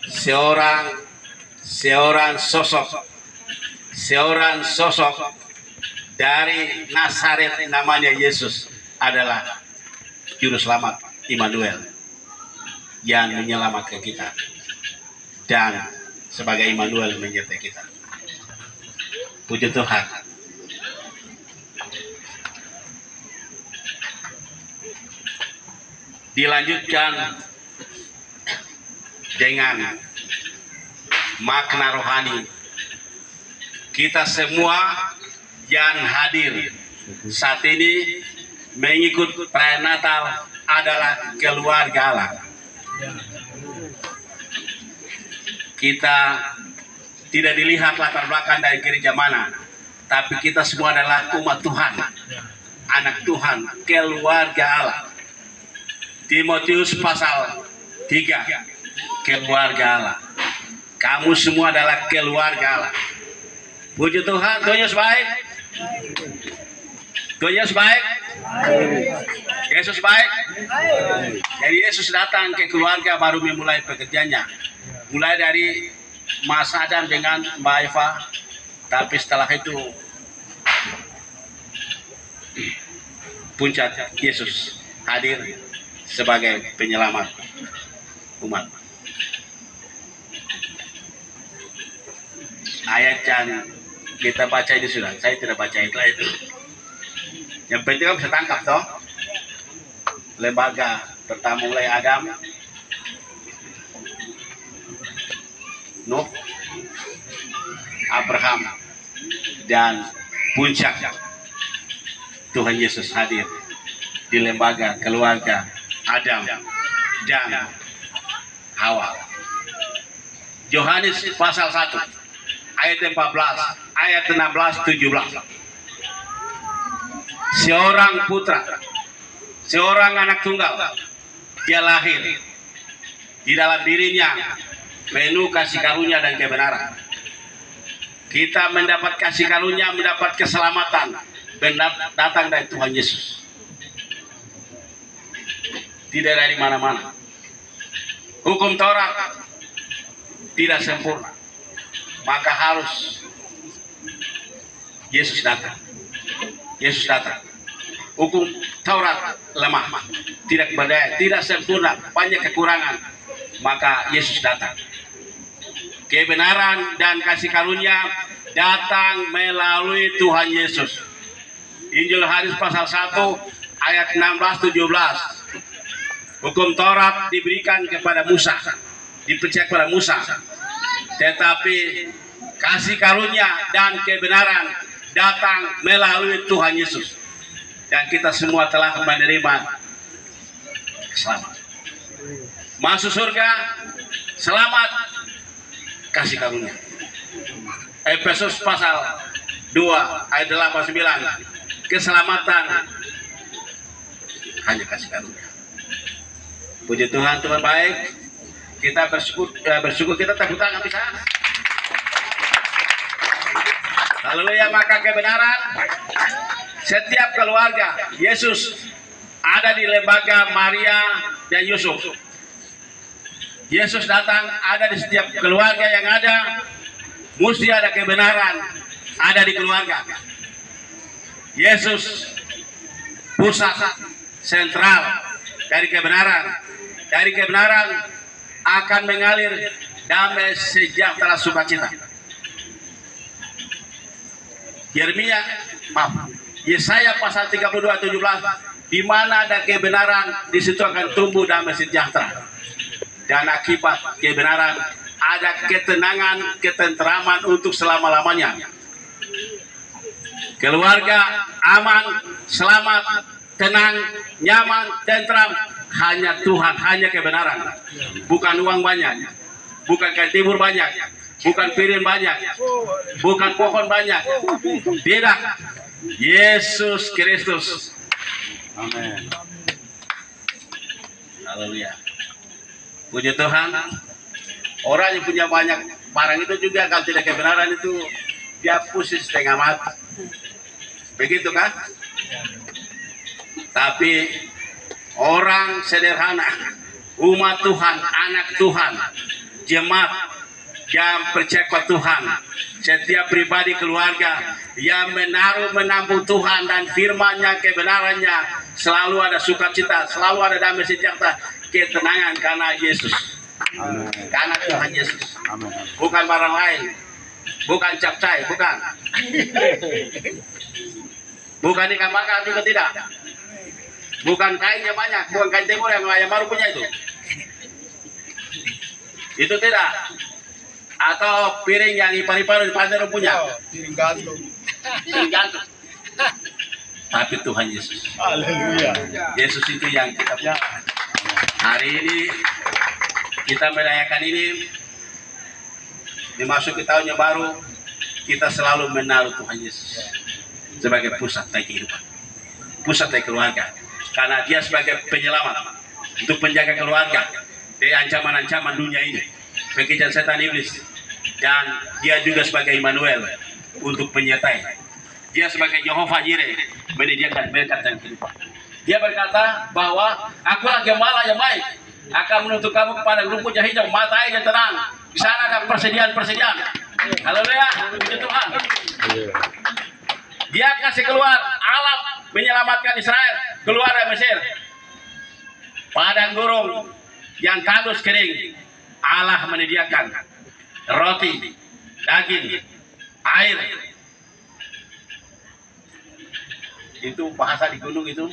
seorang sosok dari Nazaret namanya Yesus adalah juru selamat Immanuel yang menyelamatkan kita dan sebagai Immanuel menyertai kita. Puji Tuhan. Dilanjutkan dengan makna rohani. Kita semua yang hadir saat ini mengikut perayaan Natal adalah keluarga Allah. Kita tidak dilihat latar belakang dari gereja mana, tapi kita semua adalah umat Tuhan, anak Tuhan, keluarga Allah. Timotius pasal 3, keluarga Allah. Kamu semua adalah keluarga Allah. Puji Tuhan. Tuhan Yesus baik. Tuhan Yesus baik. Yesus baik. Jadi Yesus datang ke keluarga baru memulai pekerjaannya. Mulai dari Mas Adam dengan Mbak Eva. Tapi setelah itu puncak Yesus hadir sebagai penyelamat umat. Ayat yang kita baca ini sudah, saya tidak baca itu. Yang penting kan bisa tangkap toh. Lembaga pertama mulai Adam, Nuh, Abraham, dan puncak Tuhan Yesus hadir di lembaga keluarga Adam dan Hawa. Yohanes pasal 1 ayat 14, ayat 16, 17. Seorang putra, seorang anak tunggal, dia lahir. Di dalam dirinya penuh kasih karunia dan kebenaran. Kita mendapat kasih karunia, mendapat keselamatan, datang dari Tuhan Yesus. Tidak dari mana-mana. Hukum Taurat tidak sempurna, maka harus Yesus datang. Yesus datang. Hukum Taurat lemah, tidak berdaya, tidak sempurna, banyak kekurangan, maka Yesus datang. Kebenaran dan kasih karunia datang melalui Tuhan Yesus. Injil Yohanes pasal 1 ayat 16-17. Hukum Taurat diberikan kepada Musa, dipercaya kepada Musa, tetapi kasih karunia dan kebenaran datang melalui Tuhan Yesus, dan kita semua telah menerima selamat, masuk surga, selamat, kasih karunia. Efesus pasal 2 ayat 8-9, keselamatan hanya kasih karunia. Puji Tuhan, Tuhan baik. Kita bersyukur kita tepuk tangan bisa. Haleluya. Maka kebenaran setiap keluarga Yesus ada di lembaga Maria dan Yusuf. Yesus datang ada di setiap keluarga yang ada. Mesti ada kebenaran ada di keluarga. Yesus pusat sentral dari kebenaran. Dari kebenaran akan mengalir damai sejahtera sukacita. Yesaya pasal 32-17, di mana ada kebenaran, di situ akan tumbuh damai sejahtera. Dan akibat kebenaran ada ketenangan, ketenteraman untuk selama-lamanya. Keluarga aman, selamat, tenang, nyaman, tentram. Hanya Tuhan, hanya kebenaran. Bukan uang banyak, bukan kain timur banyak, bukan piring banyak, bukan pohon banyak. Tidak. Yesus Kristus. Amin. Haleluya. Puji Tuhan. Orang yang punya banyak barang itu juga kalau tidak kebenaran itu dia pusing setengah mati. Begitu kan? Tapi orang sederhana, umat Tuhan, anak Tuhan, jemaat yang percaya kepada Tuhan, setiap pribadi keluarga yang menampung Tuhan dan firman-Nya, kebenarannya, selalu ada sukacita, selalu ada damai sejahtera, ketenangan karena Yesus. Karena Tuhan Yesus. Bukan barang lain, bukan capcay, bukan. Bukan ikan bakar juga tidak. Bukan kainnya banyak, bukan kain timur yang baru punya itu. Itu tidak. Atau piring yang ipar-ipar di pasar punya. Piring gantung. Piring gantung. Tapi Tuhan Yesus. Haleluya. Yesus itu yang kita punya. Hari ini kita merayakan ini, dimasuki tahun yang baru, kita selalu menaruh Tuhan Yesus sebagai pusat dari kehidupan, pusat dari keluarga, karena Dia sebagai penyelamat untuk menjaga keluarga dari ancaman-ancaman dunia ini, pekerjaan setan iblis, dan Dia juga sebagai Immanuel untuk penyertai. Dia sebagai Jehovah Jireh menyediakan berkat dan kehidupan. Dia berkata bahwa Akulah gembala yang baik, akan menuntut kamu kepada rumput yang hijau, mata air yang tenang. Di sana ada persediaan. Haleluya, puji Tuhan. Dia kasih keluar alam menyelamatkan Israel keluar dari Mesir. Padang gurun yang tandus kering, Allah menyediakan roti, daging, air. Itu bahasa di gunung itu.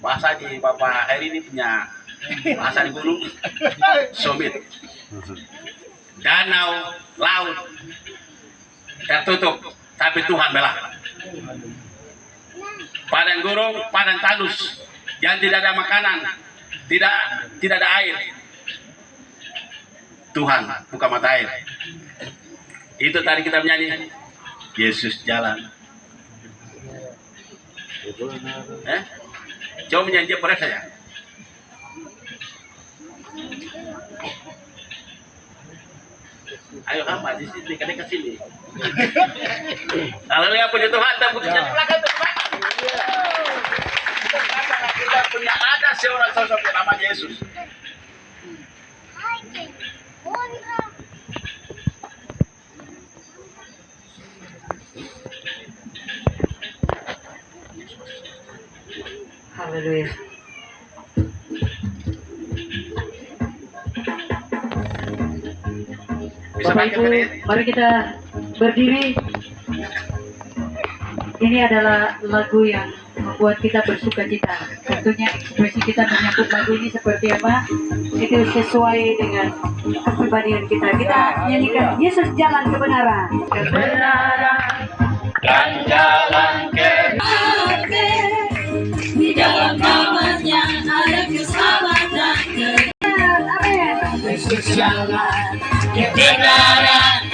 Bahasa di Bapak Heri ini punya bahasa di gunung, somit. Danau, laut tertutup, tapi Tuhan belah. Padang gurun, padang tandus yang tidak ada makanan, tidak ada air. Tuhan buka mata air. Itu tadi kita menyanyi, Yesus jalan. Coba menyanyi pada saya. Ayo hamba di sini, dekat sini. Haleluya, puji Tuhan, dan puji Tuhan belakang terbakar. Kita punya ada seorang sosok yang namanya Yesus. Haleluya. Bapak Ibu, mari kita berdiri. Ini adalah lagu yang membuat kita bersuka cita. Tentunya ekspresi kita menyambut lagu ini seperti apa, itu sesuai dengan kepribadian kita. Kita nyanyikan Yesus jalan kebenaran. Kebenaran Dan jalan ke di dalam namanya ada keselamatan. Yesus jalan kebenaran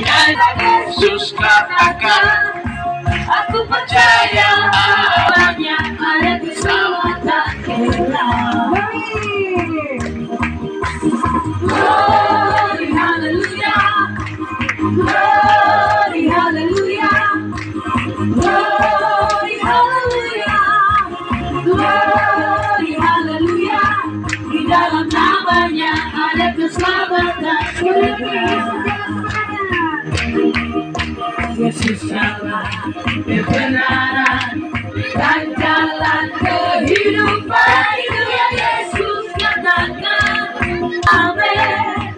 dan Yesus katakan, aku percaya banyak ada keselamatan. Glory, hallelujah. Glory, hallelujah. Glory, hallelujah. Glory, hallelujah. Di dalam namanya ada keselamatan. Yesus jalan kebenaran dan jalan kehidupan, itu yang Yesus katakan. Amin.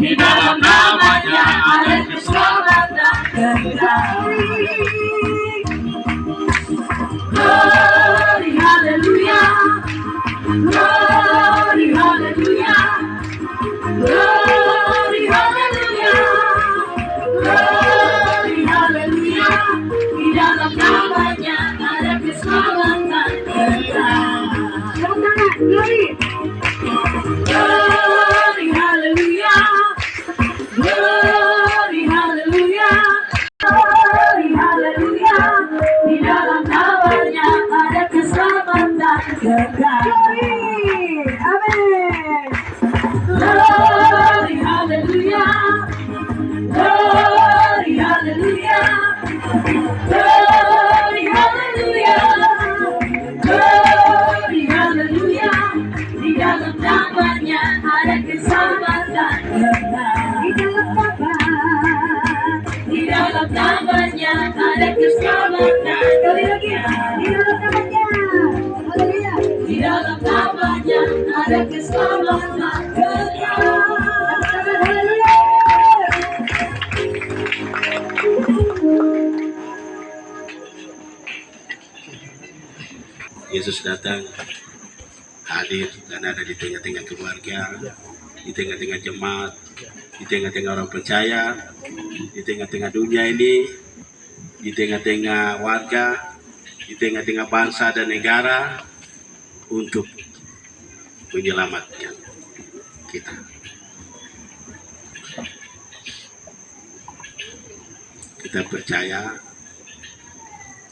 Di dalam namanya ada keselamatan kekal. Glory, hallelujah. Glory, hallelujah. Glory, hallelujah. Glory, hallelujah. Di dalam namanya ada keselamatan kekal. Glory. Glory, hallelujah. Glory, hallelujah. Glory, hallelujah. Di dalam namanya ada keselamatan kekal. Amin. Glory, hallelujah. Glory, hallelujah. Glory, hallelujah. Glory, hallelujah. Di dalam namanya ada keselamatan. Di dalam namanya ada keselamatan. Sekali lagi, di dalam namanya. Haleluya. Di dalam namanya ada keselamatan kekal. Haleluya. Yesus datang, hadir dan ada di tengah-tengah keluarga, di tengah-tengah jemaat, di tengah-tengah orang percaya, di tengah-tengah dunia ini, di tengah-tengah warga, di tengah-tengah bangsa dan negara untuk menyelamatkan kita. Kita percaya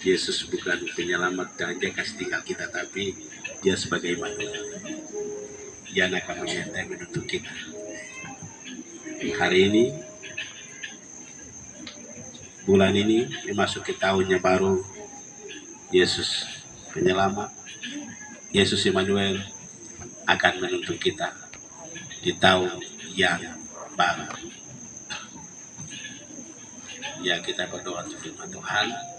Yesus bukan penyelamat dan dia kasih tinggal kita, tapi dia sebagai Immanuel. Dia akan menyertai menuntut kita. Hari ini, bulan ini memasuki tahunnya baru, Yesus penyelamat, Yesus Immanuel akan menuntut kita di tahun yang baru. Ya, kita berdoa untuk firman Tuhan.